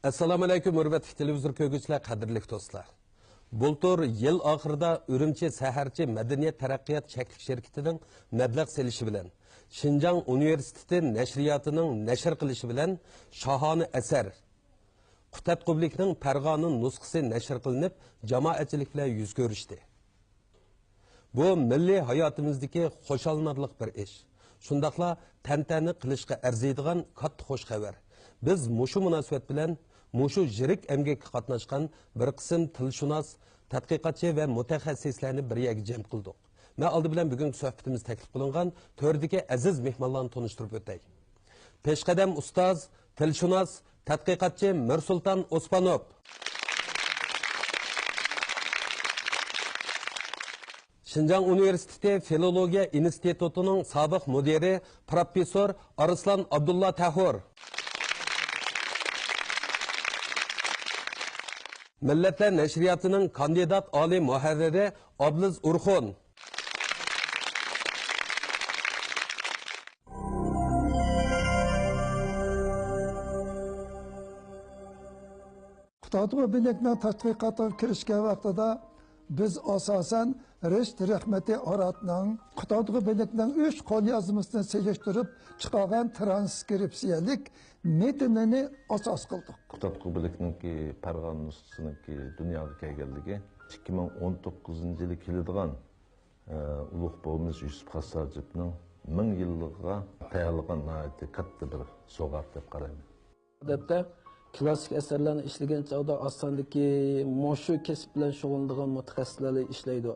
Assalomu alaykum, hurmatli televizor ko'rguvchilar, qadrli do'stlar. Bultur yil oxirida Urumchi Saharchi Madaniyat taraqqiyot cheklik shirkatining mablag' selishi bilan Xinjiang universiteti nashriyotining nashr qilishi bilan shohona asar Qutatqublikning Farg'onun nusxasi nashr qilinib, jamoatchilik bilan yuz ko'rishdi. Bu milliy hayotimizdagi xo'shallanarli bir ish. Shundaqla tantani qilishga arziydigan katta xo'sh xabar. Biz mushu munosabat bilan mushu yirik emgakka qatnashgan bir qism tilshunos, tadqiqotchi va mutaxassislarni bir yerga jam qildik. Men oldi bilan bugungi suhbatimiz taklif qilingan to'rdagi aziz mehmonlarni tanishtirib o'tay. Peshqadam ustoz, tilshunos, tadqiqotchi Mirsulton Ospanov. Xinjiang Universiteti Filologiya institutining sobiq mudiri professor Arslan Abdulla Tahur. Millatlar nashriyatining kandidat oliy muharriri Obliz Urxon. Qutatqu bilikning tadqiqotga kirishgan vaqtida biz asosan Resht Rahmati Aratning Qutatqu bilikning 3 qo'lyozmasini selishtirib chiqargan transkripsiyalik metnini asos qildik. Qutatqu bilikninki Farg'on nusxasiniki dunyoga kelganligi 2019-yili keladigan ulug' bobomiz Yusuf Hassajevning 1000 yilligiga tayyorlangan katta bir sovg'at deb qarayman. Odatda klassik asarlarni ishlagan chog'da osondagi mushu kasb bilan shug'ullanadigan mutaxassislar ishlaydi.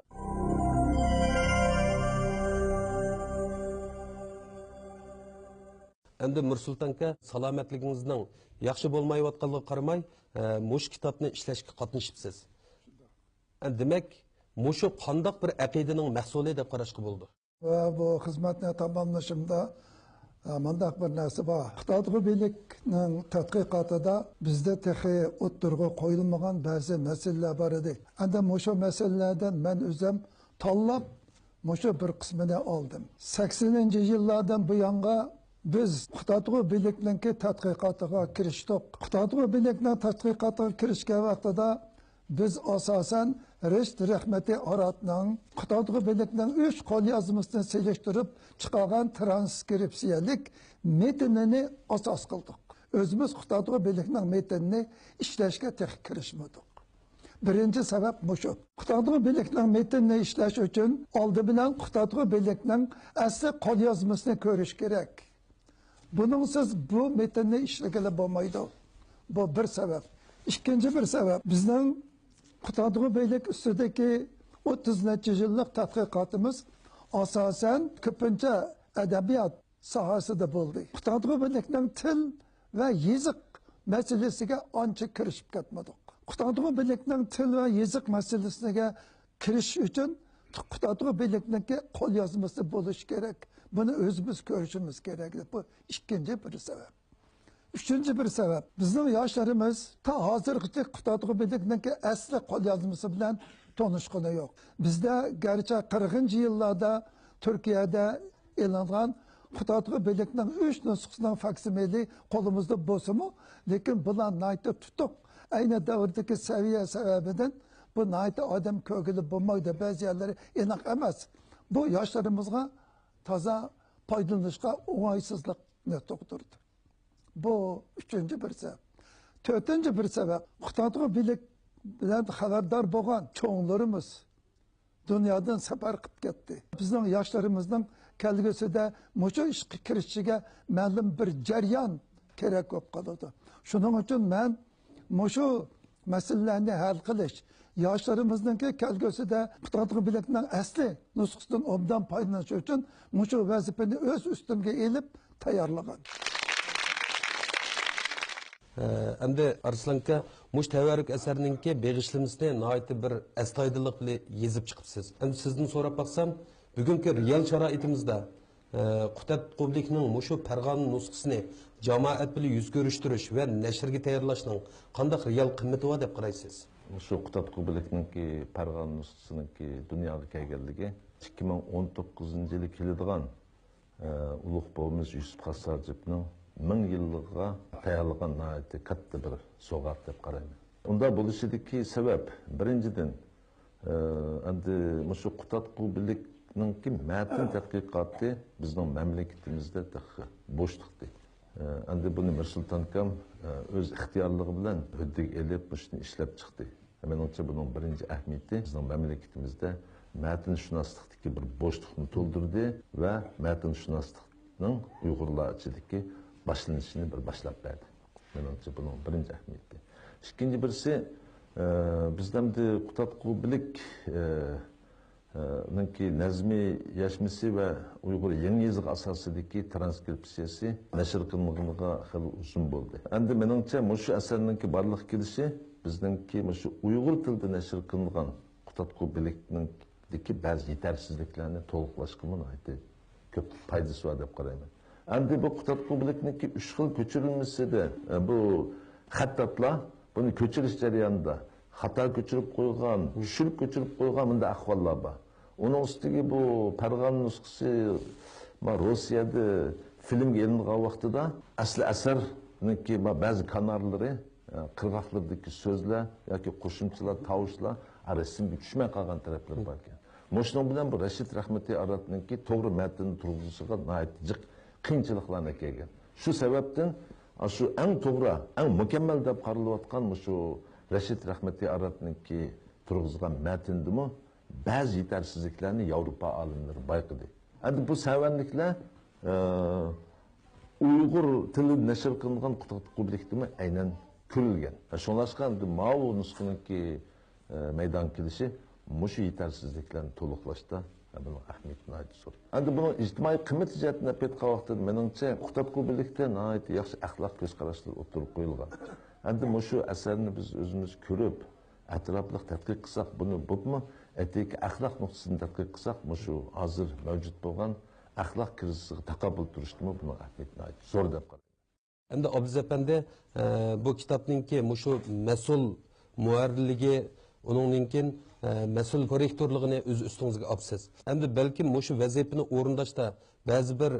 Endi Mirsultonga salomatligingizning yaxshi bo'lmayotganligiga qaramay, mush kitobni ishlashga qatnashibsiz. Demak, mushu qandoq bir aqidaning mahsuli deb qarashga bo'ldi. Va bu xizmatni tamomlashimda mandaq bir narsa bor. Qutatqu bilikning tadqiqotida bizda texi o'ttirg'i qo'yilmagan ba'zi masalalar bor edi. Endi mushu masalalardan men o'zim tanlab mushu bir qismini oldim. 80-yillardan bu yonga biz Qutatqu bilikninki tadqiqotiga kirishdik. Qutatqu bilikning tadqiqotiga kirishgan vaqtida biz asosan Resht Rahmati Aratning Qutatqu bilikning 3 qo'lyozmasini selishtirib chiqargan transkripsiyalik metnini asos qildik. O'zimiz Qutatqu bilikning metnini ishlashga kirishmadik. Birinchi sabab mushu. Qutatqu bilikning metnini ishlash uchun oldi bilan Qutatqu bilikning asli qo'lyozmasini ko'rish kerak. Buningsiz bu metnni ishlagala bo'lmaydi. Bu bir sabab. Ikkinchi bir sabab bizning Qutatqu bilik ustidagi 30 necha yillik tadqiqotimiz asosan ko'pincha adabiyot sohasida bo'ldi. Qutatqu bilikning til va yoziq masalasiga ancha kirishib ketmadik. Qutatqu bilikning til va yoziq masalasiga kirish uchun Qutatqu bilikniki qo'lyozmasi bo'lishi kerak. Buni o'zimiz ko'rishimiz kerak. Bu ikkinchi bir sabab. Üçüncü bir sebep, bizim yoshlarimiz ta hozirgacha Qutatqu bilikninki asli qo'lyozmasi bilan tanishgani yo'q. Bizda garchi 40-yillarda Turkiyada e'lonlangan Qutatqu bilikning 3 nusxasining faksimili qo'limizda bo'lsa-mu, lekin bular nayta tutuq. Ayni davrdagi saviya sababidan bu nayta odam ko'ngili bo'lmaydi, ba'zi yerlari aniq emas. Bu yoshlarimizga toza foydalanishga o'ng'aysizlikni tug'dirdi. Bu üçüncü bir sebep. Dördüncü bir sebep, Qutatqu bilik bilan xabardor bo'lgan cho'nglarimiz dunyodan safar qilib ketdi. Bizning yoshlarimizning kelgusida mushu ishga kirishiga ma'lum bir jarayon kerak bo'lib qoladi. Shuning uchun men mushu masalalarni hal qilish, yoshlarimizning kelgusida Qutatqu bilikning asli nusxasidan obdan foydalanish uchun mushu vazifani o'z ustimga elib tayyorlagan. Endi Arslanka mush tavarruk asarninki beg'ishlimisini nihoyatda bir astoydillik bilan yezib chiqibsiz. Endi sizdan so'rab baksam, bugungi real sharoitimizda Qutatqublikning mushu Farg'on nusxasini jamoat bilan yuz ko'rishtirish va nashrga tayyorlashning qanday real qimmati bor deb qaraysiz? Shu Qutatqublikninki Farg'on nusxasiniki dunyoga kelganligi 2019-yili keladigan ulug' bobomiz Yusuf Hassajevning 1000 yillikqa tayyorlangan katta bir so'g'at deb qarayman. Unda bo'lishidagi sabab birinchidan endi shu qutatqubilikning matn tadqiqoti bizning mamlakatimizda bo'shliqdi. Endi buni Mirsulton akam o'z ixtiyorligi bilan huddiga elib buni ishlab chiqdi. Menimcha buning birinchi ahamiyati bizning mamlakatimizda matnshunoslikdagi bir bo'shliqni to'ldirdi va matnshunoslikning Uyg'urlar ichidagi boshlanishini bir boshlab berdi. Menimcha buning birinchi ahamiyati. Ikkinchi birisi bizda qutatqubilik nazmi yashmisi va Uyg'ur yangi yozuq asosidagi transkripsiyasi nashr qilinganiga xili uzun bo'ldi. Endi menimcha shu asarning barliq kelishi bizningki shu Uyg'ur tilida nashr qilingan qutatqubilikningdagi ba'zi yetarsizliklarni to'liqlashga ko'p foydasi bor deb qarayman. Endi bu qutatqubilikningki 3 xil ko'chirilmasida bu xattatlar buni ko'chirish jarayonida xato ko'chirib qo'ygan, tushirib ko'chirib qo'ygan bunday ahvollar bor. Uning ustiga bu Farg'ona nusxasi Rossiyada filmga ilingan vaqtida asli asarniki ba'zi kanallari, qirg'oqlardagi so'zlar yoki qo'shimchalar, tovushlar rasmga tushmay qolgan taraflar bor ekan. Shuning bilan bu Rashid Rahmatiy Aratningki to'g'ri matnni turg'izishiga jiq qiyinchiliklarni kelgan. Shu sababdan shu eng to'g'ri, eng mukammal deb qaralayotgan shu Rashid Rahmatiy Aratningki turg'izgan matndimi ba'zi yetarsizliklarni Yevropa olimlari bayqadi. Endi bu savanliklar Uyg'ur tili nashr qilingan qutatqubilikdimi aynan ko'rilgan. Shunlashgan ma'u nusxaniki maydon kelishi mushu yetarsizliklarni to'liqlashda buning ahamiyatini aytdi. Endi buning ijtimoiy qiymat jihatini aytgan vaqtda meningcha qutatqubilikda nihoyat yaxshi axloq ko'zqarashlar o'tirib qo'yilgan. Endi shu asarni biz o'zimiz ko'rib, atrofli tadqiq qilsak, buni bo'pmi? Etik axloq nuqtasidan tadqiq qilsak, shu hozir mavjud bo'lgan axloq krizisiga taqobil turishdimi buni ahamiyatini aytdi. Zo'r deb qarayman. Endi Abduz apandi bu kitobningki shu mas'ul muharrirligi, uningkin mas'ul korrektorligini o'z ustingizga olibsiz. Endi balkim shu vazifani o'rindashda ba'zi bir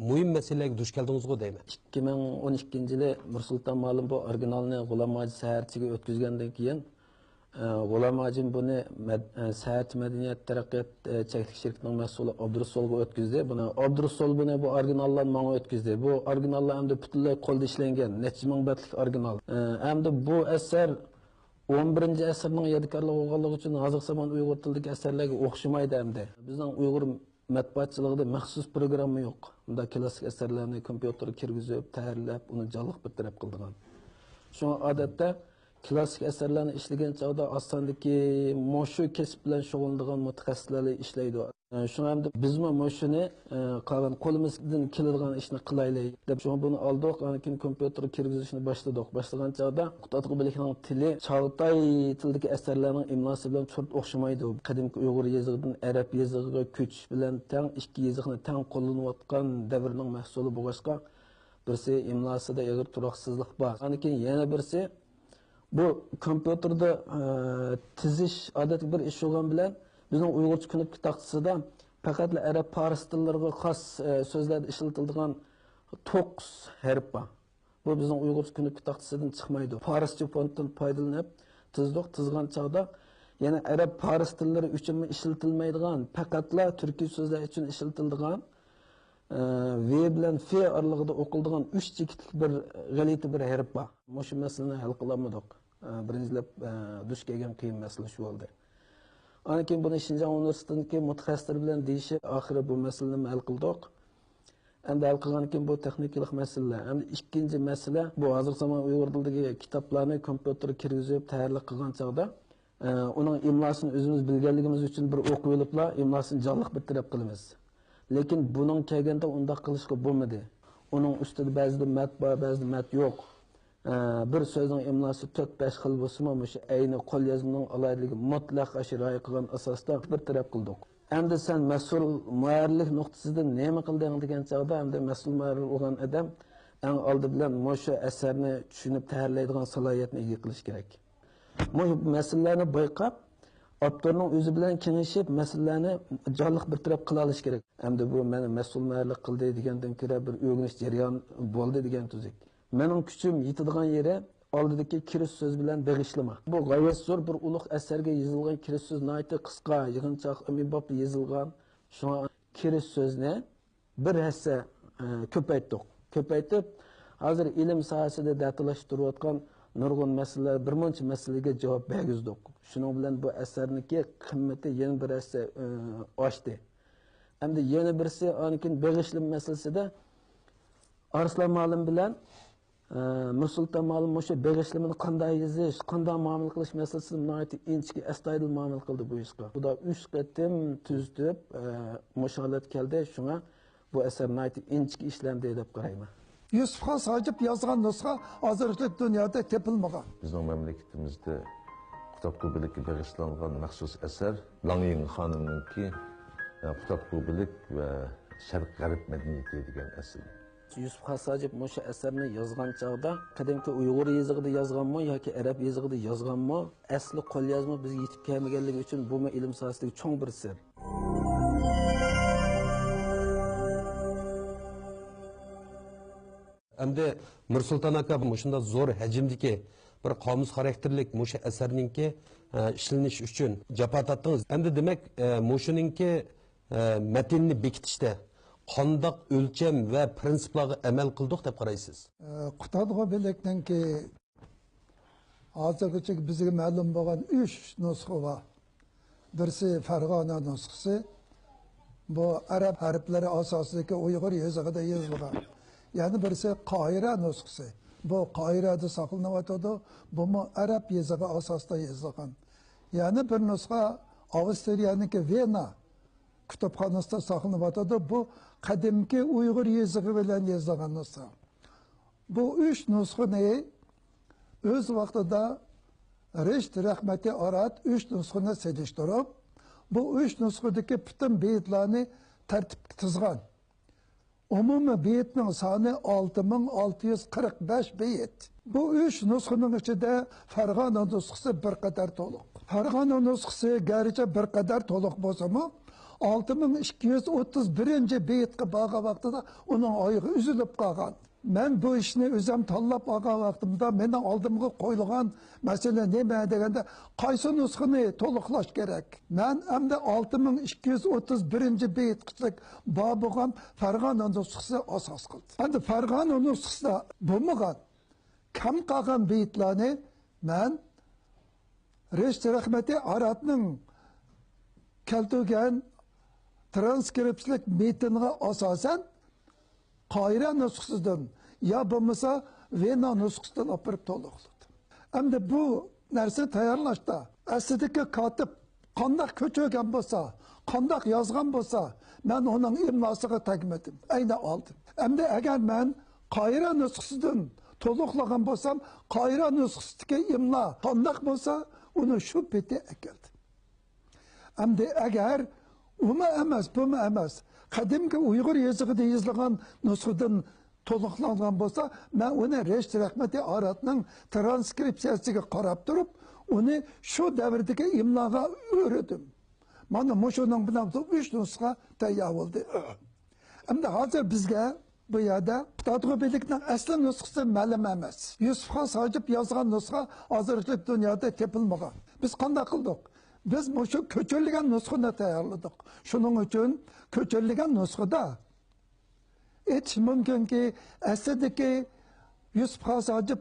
muhim masalalarga duch keldingizmi deyman. 2012-yili Mirsulton ma'lum bu originalni G'ulom Hoji Saharchiga o'tkazgandan keyin G'ulom Hoji buni Saharchi madaniyat taraqqiyot cheklik shirkatining mas'uli Abdurasulga o'tkazdi. Buni Abdurasul buni bu originallarni menga o'tkazdi. Bu originallar hamda butunlay qo'lda ishlangan, necha ming betlik original. Hamda bu asar 11-asrning yodgorligi bo'lganligi uchun hozir zamon Uyg'ur tilidagi asarlarga o'xshamaydi hamda. Bizning Uyg'ur matbuotchiligida maxsus programma yo'q. Unda klassik asarlarni kompyuterga kirgizib, tayyorlab, uni jonliq bir taraf qildigan. Shunga odatda klassik asarlarni ishlagan chog'da osondagi shu kasb bilan shug'ullanadigan mutaxassislar ishlaydi. Shunga ham bizmi shuni qolgan qo'limizdan keladigan ishni qilaylik deb shuni buni oldik, keyin kompyuterga kirgizishni boshladik. Boshlagan chog'da qutatqubilikning tili Chog'toy tilidagi asarlarning imlosi bilan to'rt o'xshamaydi. Qadimgi Uyg'ur yozigidan arab yozigiga ko'chish bilan teng ikki yoziqni teng qo'llanayotgan davrning mahsuli bo'lg'achqa birsi imlosida og'ir turoqsizlik bor. Keyin yana birsi bu kompyuterda tizish odatda bir ish bo'lgan bilan bizning Uyg'urcha kunlik taqdisida faqat arab faris tillariga xos so'zlarda ishlatiladigan 9 harf bor. Bu bizning Uyg'urcha kunlik taqdisidan chiqmaydi. Farischa fontdan foydalanib tizgan chog'da yana arab faris tillari uchun ishlatilmaydigan, faqatla turkiy so'zlar uchun ishlatiladigan v bilan f oralig'ida o'qiladigan 3 chekitlik bir g'alati bir harf bor. Shu masalani hal qilolmadik. Birinchilab duch kelgan qiyin masala shu bo'ldi. Keyin buni Shinjong universitetidagi mutaxassislar bilan deyishib, oxiri bu masalani hal qildik. Endi hal qilgandan keyin bu texnik masalalar. Endi ikkinchi masala bu hozir zamon Uyg'ur tilidagi kitoblarni kompyuterga kirgizib tayyorlik qilgan chog'da uning imlosini o'zimiz bilganligimiz uchun bir o'qib olibla imlosini jonliq bir taraf qilamiz. Lekin buning kelganda undaq qilishga bo'lmadi. Uning ustida ba'zida mat bor, ba'zida mat yo'q. Bir so'zning imlosi 4-5 xil bo'lsa-mu, shu ayni qo'l yozmaning alohidaligi mutlaq ashroy qilgan asosda bir taraf qildik. Endi sen mas'ul muharrirlik nuqtasidan nima qilding degan chog'da, endi mas'ul muharrir bo'lgan odam eng oldi bilan shu asarni tushunib tayyorlaydigan salohiyatni ega qilish kerak. Bu masalalarni bayqab, Avtorning o'zi bilan kengashib, masalalarni jonliq bir taraf qila olish kerak. Hamda bu meni mas'ullarlik qildi degandan ko'ra bir o'rganish jarayon bo'ldi degan tuzuk. Mening kuchim yetadigan yere oldidagi kirish so'z bilan beg'ishlama. Bu g'oyat zo'r bir ulug' asarga yozilgan kirish so'z nihoyatda qisqa, yig'inchoq, ommabop yozilgan. Shuna kirish so'zni bir hassa ko'paytdik. Ko'paytib, hozir ilm sohasida datlashtirayotgan nurg'un masalalar, bir muncha masalaga javob bergizdik. Shuning bilan bu asarniki qimmati yana bir hassa oshdi. Hamda yana birisi anikin beg'ishlim masalasida Arslan Ma'lum bilan Nursulton Ma'lum o'sha beg'ishlimini qanday yozish, qanday muomala qilish masalasida nihoyat inchki astoydil muomala qildi bu ishga. Xudo 3 qatim tuzib musholat keldi. Shunga bu asar nihoyat inchki ishlandi deb qarayman. Yusuf Xon Sajib yozgan nusxa hozirgi dunyoda tepilmagan. Bizning mamlakatimizda Kitob ko'pillikka bag'ishlangan maxsus asar Langyin xonimninki Kitob ko'pillik va Sharq G'arb madaniyati degan asar. Yusuf Xon Sajib o'sha asarni yozgan chog'da qadimki Uyg'ur yozig'ida yozganmi yoki arab yozig'ida yozganmi, asli qo'lyozma bizga yetib kelmaganligi uchun bu ilm sohasidagi cho'ng bir sir. Endi Nursulton aka shunda zo'r hajmdagi bir qomus xarakterlik musha asarninki ishlanish uchun jafo tortdingiz. Endi demak mushuninki matnni bekitishda qandoq o'lcham va prinsiplarga amal qildik deb qaraysiz? Qutadg'u bilakninki hozirgacha bizga ma'lum bo'lgan 3 nusxa bor. Birisi Farg'ona nusxasi, bu arab harflari asosidagi Uyg'ur yozig'ida yozilgan. Yani birisi Qohira nusxasi. Bu Qohirada saqlanayotdi. Bu arab yozig'i asosida yozilgan. Yani bir nusxa Avstriyaniki Vena kitobxonasida saqlanayotdi. Bu qadimki Uyg'ur yozig'i bilan yozilgan nusxa. Bu 3 nusxani o'z vaqtida Reşt Rahmati Arat 3 nusxani sedishtirib, bu 3 nusxadagi butun beytlarni tartibga tizgan. Umumi beytning soni 6645 beyt. Bu 3 nusxaning ichida Farg'ona nusxasi bir qadar to'liq. Farg'ona nusxasi garchi bir qadar to'liq bo'lsa-mu, 6231 beytga borgan vaqtida uning oyog'i uzilib qolgan. Men bu ishni o'zim tanlab olgan vaqtimda meni oldimga qo'yilgan masala nima deganda qaysi nusxani to'liqlash kerak. Men hamda 6231 beytlik bor bo'lgan Farg'ona nusxasi asos qildi. Endi Farg'ona nusxasida bo'lmagan kam qolgan beytlarni men Reşt Rahmati Aratning keltirgan transkriptlik metniga asosan Qohira nusxasidan ya bo'lmasa Vena nusxasidan opirib to'liqladi. Endi bu narsa tayyorlashda aslidagi kotib qanday ko'chirgan bo'lsa, qanday yozgan bo'lsa, men uning imlosiga tagmadim, ayni oldim. Endi agar men Qohira nusxasidan to'liqlagan bo'lsam, Qohira nusxasidagi imlo qanday bo'lsa, uni shu peti akeldim. Endi agar umi emas, bumi emas, qadimki Uyg'ur yozig'ida yozilgan nusxadan to'liqlangan bo'lsa, men uni Reşt Rahmati Aratning transkripsiyasiga qarab turib, uni shu davrdagi imloga o'rdim. Mana mushuning bilan 3 nusxa tayyor bo'ldi. Endi hozir bizga bu yerda Qutadg'ubilikning asli nusxasi ma'lum emas. Yusuf Xon Sajib yozgan nusxa hozirgi dunyoda tepilmagan. Biz qanday qildik? Biz şu ko'chirilgan nusxani tayyorladik. Shuning uchun ko'chirilgan nusxada aytish mumkinki, aslidagi Yusuf Xon Sajib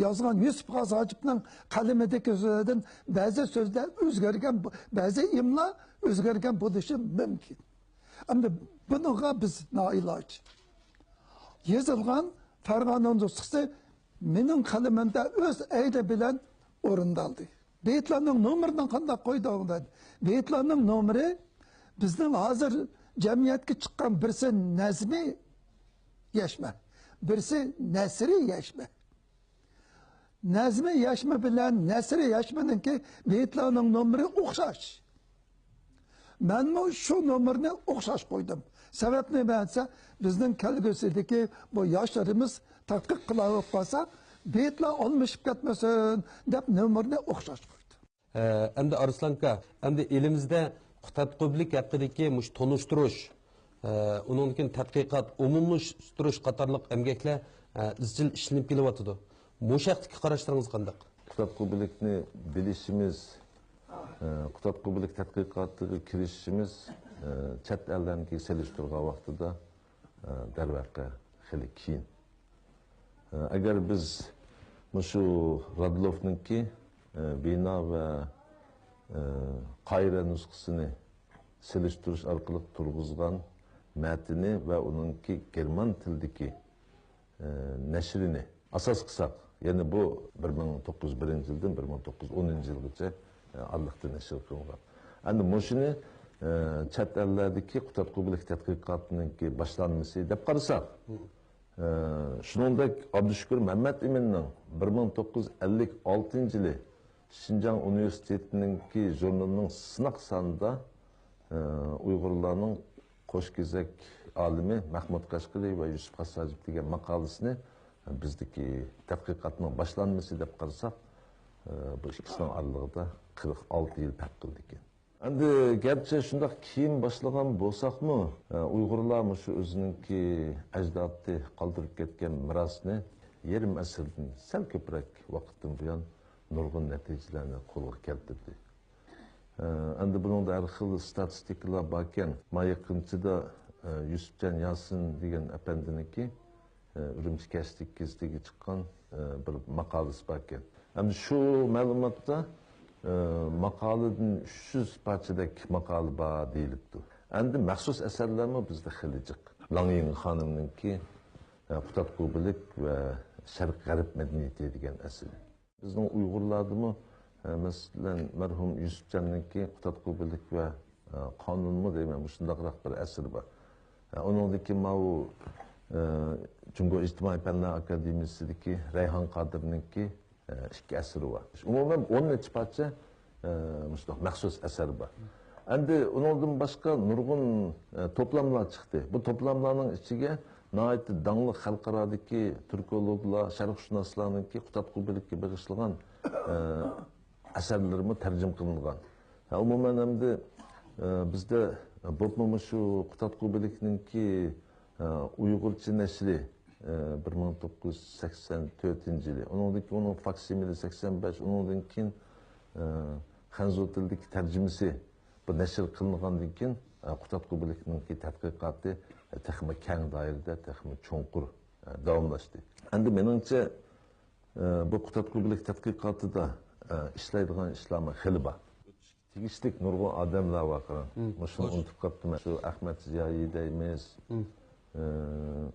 yozgan Yusuf Xon Sajibning qalamidagi so'zlardan ba'zi so'zlar o'zgargan, ba'zi imlo o'zgargan bo'lishi mumkin. Endi bunga biz noiloj. Yozilgan Farg'ona nusxasi mening qalamimda o'z aybi bilan o'rindaldi. Beytlarning nomeridan qanday qo'ydilar? Beytlarning nomeri bizning hozir jamiyatga chiqqan birisi nazmi yashma, birisi nasri yashma. Nazmi yashma bilan nasri yashmaninki beytlarning nomeri o'xshash. Men shu nomerni o'xshash qo'ydim. Sabab nima desa, bizning kelgusidagi bu yoshlarimiz tadqiq qilib qolsa, beytlar almashib ketmasin deb nomerni o'xshash qo'ydi. Endi Arslanka, endi elimizde tadqiqotlik haqidagi mush tonishtirish, undan keyin tadqiqot, umumlashtirish qatorliq emgaklar izchil ishlanib kelyapti. Mush haqdagi qarashlaringiz qanday? Kutadqubilikni bilishimiz, kutadqubilik tadqiqotiga kirishimiz chet ellarga selishtirgan vaqtida darvaqa xili keyin. Agar biz shu Radlovninki bino va qayra nusxasini selishtirish orqali turg'izgan matni va uningki german tilidagi nashrini asos qilsak, ya'ni bu 1901-yildan 1910-yilgacha alliqda nashr qilingan. Endi mushuni chet ellardagi kutadqubilik tadqiqotininki boshlanmasi deb qarasak, shuningdek Abdushukur Muhammad Eminning 1956-yili Şinjan Üniversitetininki jurnalining sınaq sonida Uyg'urlarning qo'shkezak olimi Mahmud Qashqari va Yusuf Hassajov degan maqolasini bizdeki tadqiqotning boshlanmasi deb qarasak, bu ikkisining oralig'ida 46 yil farq qildi ekan. Endi gerçi shundoq keyin boshlagan bo'lsakmi, Uyg'urlar shu o'zininki ajdodni qoldirib ketgan merosni yarim asrdan sal ko'proq vaqtdan buyon nurg'un natijalarni qo'lga keltirdi. Endi buning har xil statistikalar bor ekan. Yaqinchida Yusufjon Yasin degan apandiniki Urumchi kashtik kezdagi chiqqan bir maqolasi bor ekan. Endi shu ma'lumotda maqoladan 300 parchadek maqola bor deyilibdi. Endi maxsus asarlarmi bizda xili jiq. Langyin xonimninki Kutadqubilik va Sharq G'arb madaniyati degan asar. Bizning Uyg'urlardimi masalan marhum Yusufjonninki Kutadqubilik va qonunmi deyman, shundaqroq bir asar bor. Uningdagi mau Cumhur İctimai Fənlər Akademiyasidagi Rayhon Qodirninki ikki asari var. Umuman 10 necha parcha maxsus asar bor. Endi uningdan boshqa nurg'un to'plamlar chiqdi. Bu to'plamlarning ichiga nihoyat dangli xalqarodagi turkologlar, sharqshunoslarninki Kutadqubilikka bag'ishlangan asarlarimi tarjim qilingan. Umuman endi bizda bo'pmi shu Kutadqubilikninki Uyg'urcha nashri 1984-yili. Onun faksimili 85, ondan keyin Xanzu tilidagi tarjimasi bu nashr qilingandan keyin Kutadqubilikninki tadqiqoti texmi keng doirada, texmi cho'nqur davomlashdi. Endi meningcha bu Kutadqubilik tadqiqotida ishlaydigan ishlarni xili bor. Tegishlik nurg'un odamlar bor. Shuni unutib qolibman. Shu Ahmad Ziyoyi deymiz,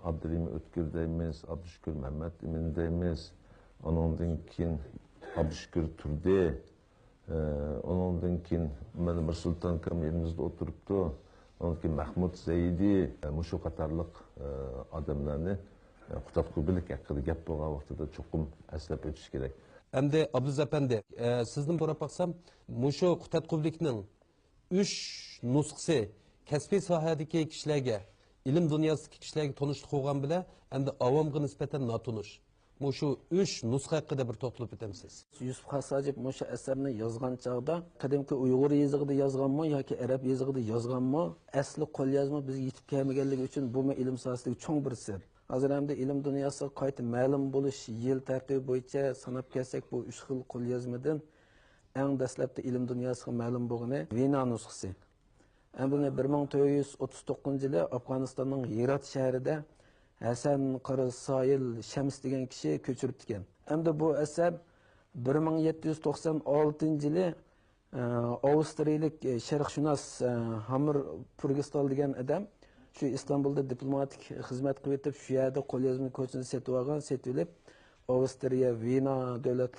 Abdurahim O'tkir deymiz, Abdushukur Muhammad Emin deymiz, ondan keyin Abdushukur Turdi, ondan keyin mana Mirsulton kam yerimizda o'tiribdi, ondan keyin Mahmud Zaidi, shu qatorliq odamlarni Kutadqubilik haqida gap bo'lgan vaqtida cho'qim eslab o'tish kerak. Endi Abduz Efendi, sizdan so'rab baksam, shu Kutadqubilikning 3 nusxasi kasbiy sohadagi kishilarga, ilim dunyosidagi kishilarga tanishlik qilgan bilan endi avomga nisbatan notanish. Shu 3 nusxa haqida bir to'xtalib o'tamsiz. Yusuf Hassajov shu asarni yozgan chog'da qadimki Uyg'ur yozig'ida yozganmi yoki arab yozig'ida yozganmi, asli qo'lyozma bizga yetib kelmaganligi uchun bu ilm sohasidagi cho'ng bir sir. Hozir hamda ilm dunyosi qayta ma'lum bo'lish yil tartibi bo'yicha sanab kelsak, bu 3 xil qo'lyozmadan eng dastlabda ilm dunyosiga ma'lum bo'lgani Vina nusxasi. Buni 1939-yili Afg'onistonning Herat shahrida Hasan Qarasoyil Shams degan kishi ko'chirib ekan. Endi bu asar 1796-yili Avstriyalik sharqshunos Hamir Purgiston degan odam shu Istanbulda diplomatik xizmat qilib o'tib, shu yerda qo'lyozma ko'chini setib olgan, setib olib Avstriya Vina davlat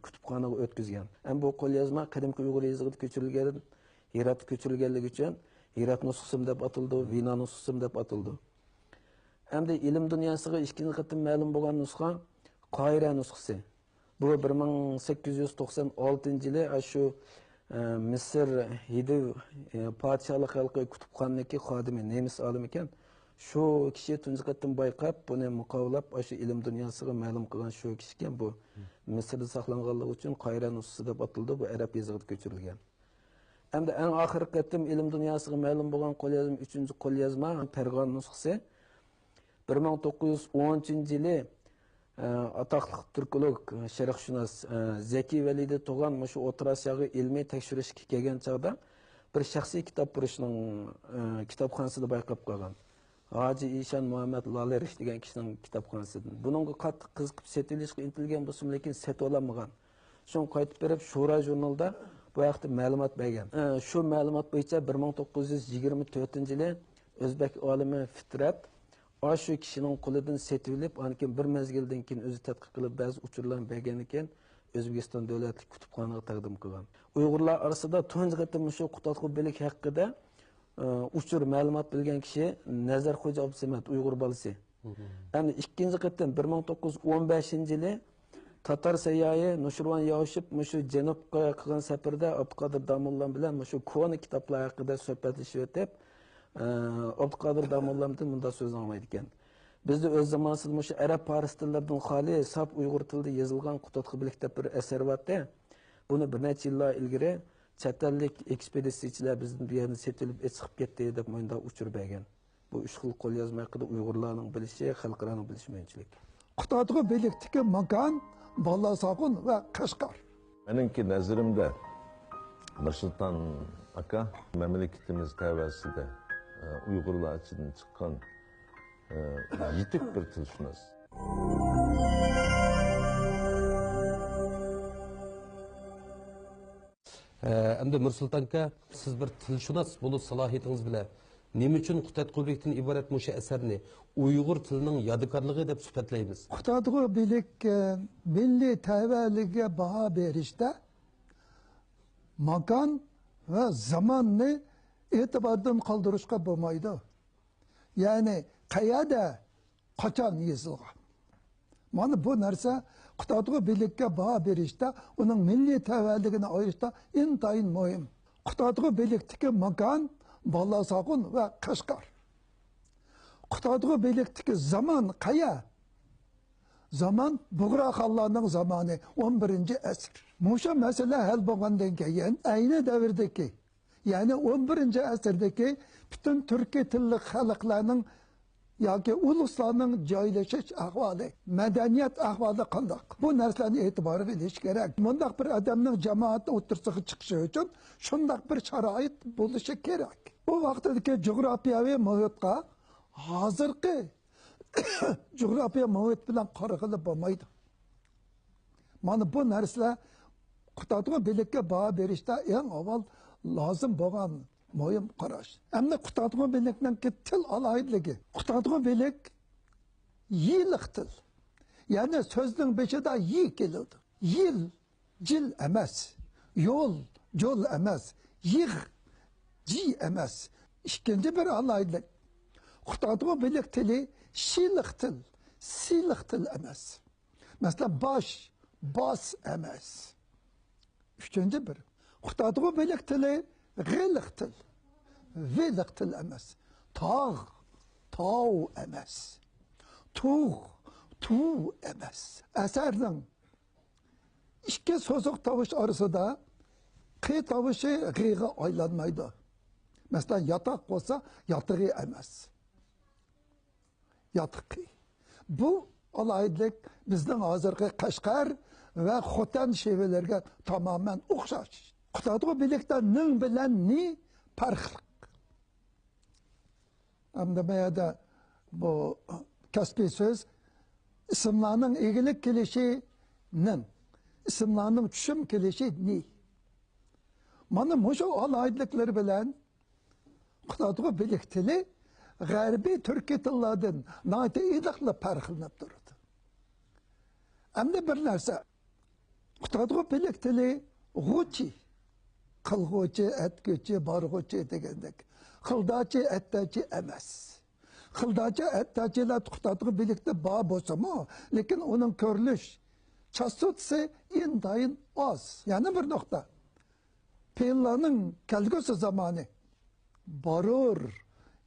kutubxonaga o'tkazgan. Bu qo'lyozma qadimgi Uyg'ur yozig'ida ko'chirilgan, Herat ko'chirilganligi uchun Herat nusxasi deb atildi, Vina nusxasi deb atildi. Endi ilm dunyosiga ikkinchi qatim ma'lum bo'lgan nusxa Qoyra nusxasi. Bu 1896-yili shu Misr Hidiv podshohlik xalqi kutubxonadagi xodimi nemis olim ekan. shu kishi tunji qatim bayqab buni muqovlab shu ilm dunyosiga ma'lum qilgan shu kishi ekan. Bu Misrda saqlanganligi uchun Qayra nususi deb atildi. Bu arab yoziga ko'chirilgan. Endi eng oxirgi qatim ilm dunyosiga ma'lum bo'lgan qo'lyozma 3-chi qo'lyozma Farg'ona nusxasi 1910-yili ataqlı Türkolog, şərqshunos Zeki Velidi Toğan şu O'rta Osiyoga ilmiy tekshirishga kelgan chaqda bir shaxsiy kitob burishning kitobxonasida bayqab qolgan. Hoji Ishan Muhammad Lalerish degan kishining kitobxonasidan. Buningga qattiq qiziqib setilishga intilgan bo'lsam, lekin set ololmagan. Shuni qaytib berib Shura jurnalida bu haqda ma'lumot bergan. Shu ma'lumot bo'yicha 1924-yili O'zbek olimi Fitrat shu kishining qo'lidan setilib, anikin bir mezgildan keyin o'zi tadqiq qilib ba'zi uchurlarni bergan ekan, O'zbekiston davlatlik kutubxonaga taqdim qilgan. Uyg'urlar orasida tunji qatim shu Qutatqu bilik haqida uchur ma'lumot bilgan kishi Nazarxo'ja Abdusamat Uyg'ur bolasi. Endi ikkinchi qatim 1915-yili Tatar sayyohi Nushirvan Yoshib shu janubga qilgan safarda Abduqodir Damullan bilan shu koni kitoblar haqida suhbatlashib o'tib, Abduqodir Damullandan bunda so'z anglaydi ekan. Bizde o'z zamonasida shu arab faris tillaridan xoli saf Uyg'ur tilida yozilgan Qutatqu bilik deb bir asar bor-da. Buni bir necha yillar ilgari chet ellik ekspeditsiyachilar bizning bu yerni setilib chiqib ketdi deb menda uchur bergan. Bu uch xil qo'lyozma haqida Uyg'urlarning bilishi, xalqlarning bilishmaychilik. Qutatqu bilikdagi makan Ballasaqun va Qashqar. Menimki nazarimda Nursulton aka memleketimiz tavasida Uyg'urlar ichidan chiqqan yetuk bir tilshunos. Endi Nursulton aka, siz bir tilshunos bo'lib salohiyatingiz bilan nima uchun Qutatqu bilikdan iborat musha asarni Uyg'ur tilining yodikorligi deb sifatlaymiz? Qutatqu bilik milliy tavalligiga baho berishda makan va zamonni e'tibordan qoldirishga bo'lmaydi. Ya'ni qayerda qachon yozilgan. Mana bu narsa Qutatqu bilikka baho berishda, uning milliy tavalligini ayirishda intayin muhim. Qutatqu bilikdagi makan Ballasaqun va Qashqar. Qutatqu bilikdagi zaman qaya? Zaman Bug'ra xonlarning zamoni 11-asr. Musha masala hal bo'lgandan keyin ayni davrdagi, ya'ni 11-asrdagi butun turkiy tilli xalqlarning yoki uluslarning joylashish ahvoli, madaniyat ahvoli qanday? Bu narsalarni e'tibor berish kerak. Bunday bir odamning jamoatning o'rtasiga chiqishi uchun shunday bir sharoit bo'lishi kerak. Bu vaqtdagi jo'g'rafiyaviy muhitga hozirgi coğrafya muhit bilan qarag'ili bo'lmaydi. Mana bu narsalar Qutatqu bilikka baho berishda eng avval lozim bo'lgan muhim qarash. Endi Qutatqu bilikning til alohidligi. Qutatqu bilik yillik til. Ya'ni so'zning beshida yi keladi. Yil, jil emas. Yo'l, jo'l emas. Yig, ji emas. İkinci bir alohidlik. Qutatqu bilik tili şilik til, silik til emas. Mesela baş, bas emas. Üçüncü bir. Qutatqu bilik tili g'ilik til, vilik til emas. Tağ, tağ emas. Tuğ, tuğ emas. Eserдің iki sözlük tavuş arasında qi tavuşu g'iga aylanmaydı. Mesela yatak olsa yatığı emas. Yatıqı. Bu alayidlik bizning hozirgi Qashqar va Xotan shevalarga tamamen o'xshash. Qutatqu bilikda ning bilan ni farqli. Hamda bu yerda bu kasbiy so'z ismlarning egilik kelishi ning, ismlarning tushum kelishi ni. Mana mushu alayidliklar bilan Qutatqu bilik tili G'arbiy Türkiy tillardan nayta iliqli farqlanib turadi. Endi bir narsa, Qutatqu bilik tili g'uchi, qilg'uchi, atguchi, borg'uchi degandek. Qildachi, attachi emas. Qildachi, attachilar Qutatqu bilikda bor bo'lsa-mu, lekin uning ko'rilish chastotasi intayin oz. Yana bir nuqta. Fe'llarning kelgusi zamoni borur,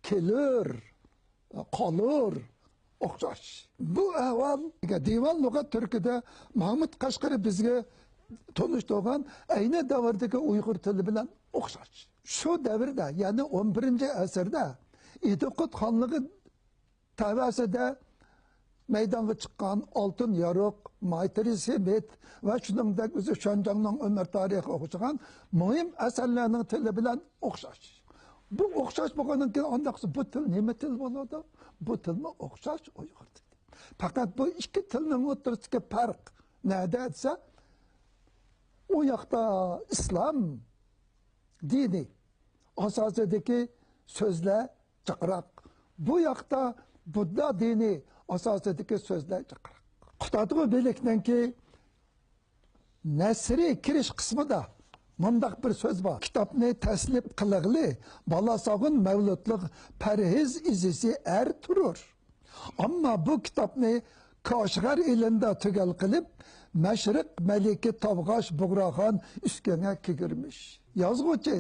kelir, qolur o'xshash. Bu avval divan lug'at turkida Mahmud Qashqari bizga tanishtirgan ayni davrdagi Uyg'ur tili bilan o'xshash. Shu davrda, ya'ni 11-asrda İdiqut xonligi tavasida maydonga chiqqan Oltin Yaroq, Maytri Sebet va shuningdek o'zi Shonjongning umr tarixi o'xshagan muhim asarlarning tili bilan o'xshash. Bu o'xshash bo'lgandan keyin ondaqsi bu til nima til bo'ladi? Bu tilni o'xshash Uyg'ur tili. Faqat bu ikki tilning o'rtasidagi farq nada desa, u yoqda islom dini asosidagi so'zlar chaqiriq. Bu yoqda Budda dini asosidagi so'zlar chaqiriq. Qutadg'u belikdanki nasri kirish qismida mundaq bir so'z bor. Kitobni taslib qilig'li balasog'in mavludlik parhez izisi turur. Ammo bu kitobni Koshg'ar elida tugal qilib, Mashriq maliki Tavg'osh Bug'roxon ustiga kigirmish. Yozg'uchi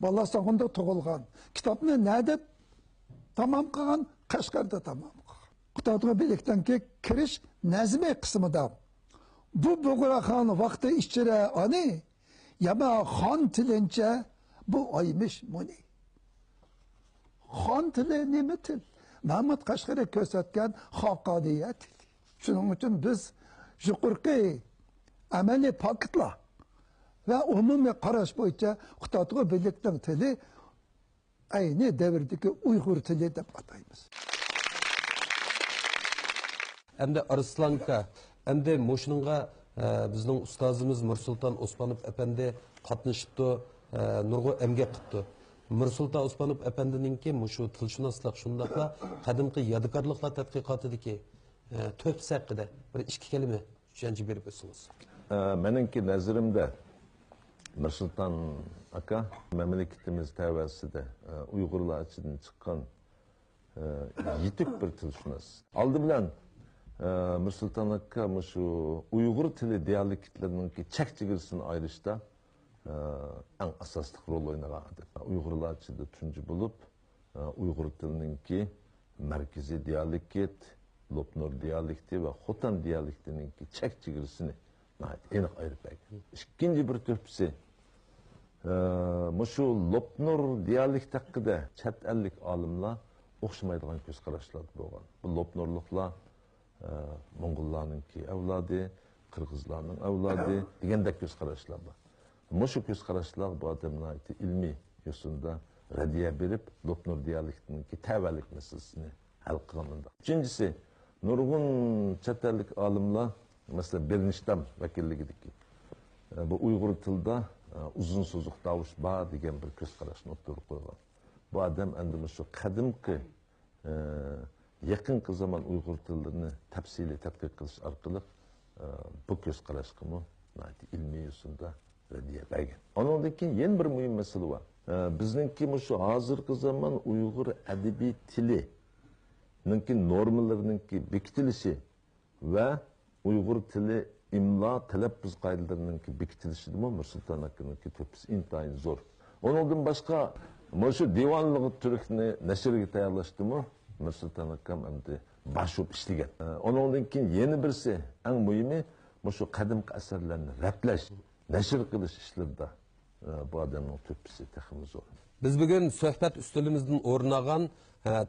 balasog'inda tug'ilgan. Kitobni nada tamom qilgan? Qashqarda tamom qilgan. Qutadg'u belikdanki kirish nazmi qismida bu Bug'roxon vaqti ichira ani yama xon tilincha bu oymish muni. Xon tili nima til? Mahmud Qashqari ko'rsatgan Xoqoniya tili. Shuning uchun biz yuqorqi amaliy faktlar va umumiy qarash bo'yicha Qutadg'u belikning tili ayni davrdagi Uyg'ur tili deb ataymiz. Endi Arslanka, endi mo'shiningga bizning ustozimiz Mirsulton Osmanov apandi qatnashibdi, nurg'u emgak qilibdi. Mirsulton Osmanov apandininki mushu tilshunoslik shundaqla qadimgi yodgorliklar tadqiqotidagi to'psi haqida bir ikki kalima tushuncha berib o'tsangiz. Meningki nazarimda Mirsulton aka mamlakatimiz tavasida Uyg'urlar ichidan chiqqan yetuk bir tilshunos. Oldi bilan Mirsulton aka shu Uyg'ur tili dialektlarning chek chegarasini ayirishda eng asosli rol o'ynagan adam. Uyg'urlar ichida tunji bo'lib, Uyg'ur tilininki markaziy dialekt, Lopnor dialekti va Xotan dialektininki chek chegarasini aniq ayirib bergan. Ikkinchi bir to'pisi shu Lopnor dialekt haqida chet ellik olimlar o'xshamaydigan ko'z qarashlar bo'lgan. Bu Lopnorliklar Moğollarninki avlodi, Qirg'izlarning avlodi degandek ko'z qarashlar bor. Shu ko'z qarashlar bu odamlar ilmiy yo'sinda radiya berib, Lopnor dialektininki tavallik masalasini hal qilganda. Uchinchisi, nurg'un chet ellik olimlar, masalan, Bernishdam vakilligidagi bu Uyg'ur tilida uzun so'ziq tovush bor degan bir ko'z qarashni o'ttirib qo'ygan. Bu odam endi shu qadimgi yaqinqi zaman Uyg'ur tillarini tafsiliy tadqiq qilish orqali bu ko'z qarashga ilmiy yo'sinda radiya bergan. Ondan keyin yana bir muhim masala bor. Bizningki shu hozirgi zaman Uyg'ur adabiy tilininki normalarininki bekitilishi va Uyg'ur tili imlo talaffuz qoidalarininki bekitilishidan Mirsulton akaninki to'pisi intayin zo'r. Ondan boshqa shu divonligi turkni nashrga tayyorlashdimi Mirsulton akam endi boshib ishlagan. Ondan keyin yana birisi eng muhimi shu qadimgi asarlarni raplash, nashr qilish ishlarida bu odamning to'pisi texmi zo'r. Biz bugun suhbat ustulimizdan o'rin olgan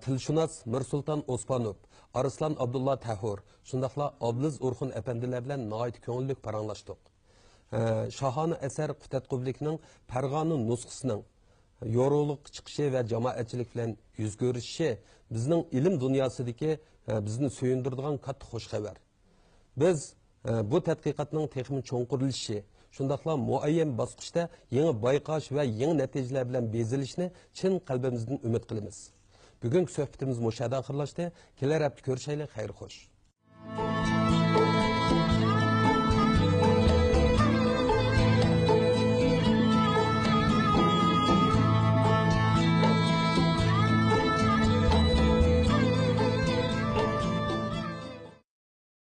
tilshunos Mirsulton Osmanov, Arslan Abdulla Tahur, shundaqla Obliz Urxun apandilar bilan nihoyat ko'ngilli paranglashdik. Shohona asar Qutadg'ulikning Farg'ona nusxasining yorug'liq chiqishi va jamoatchilik bilan yuz ko'rishi bizning ilm dunyosidagi bizni suyundiradigan katta xush xabar. Biz bu tadqiqotning texnik cho'nqurilishi, shundaqla muayyan bosqichda yangi bayqash va yangi natijalar bilan bezilishni chin qalbimizdan umid qilamiz. Bugungi suhbatimiz mushada oxirlashdi. Kelar hafta ko'rishaylik, xayr xo'sh.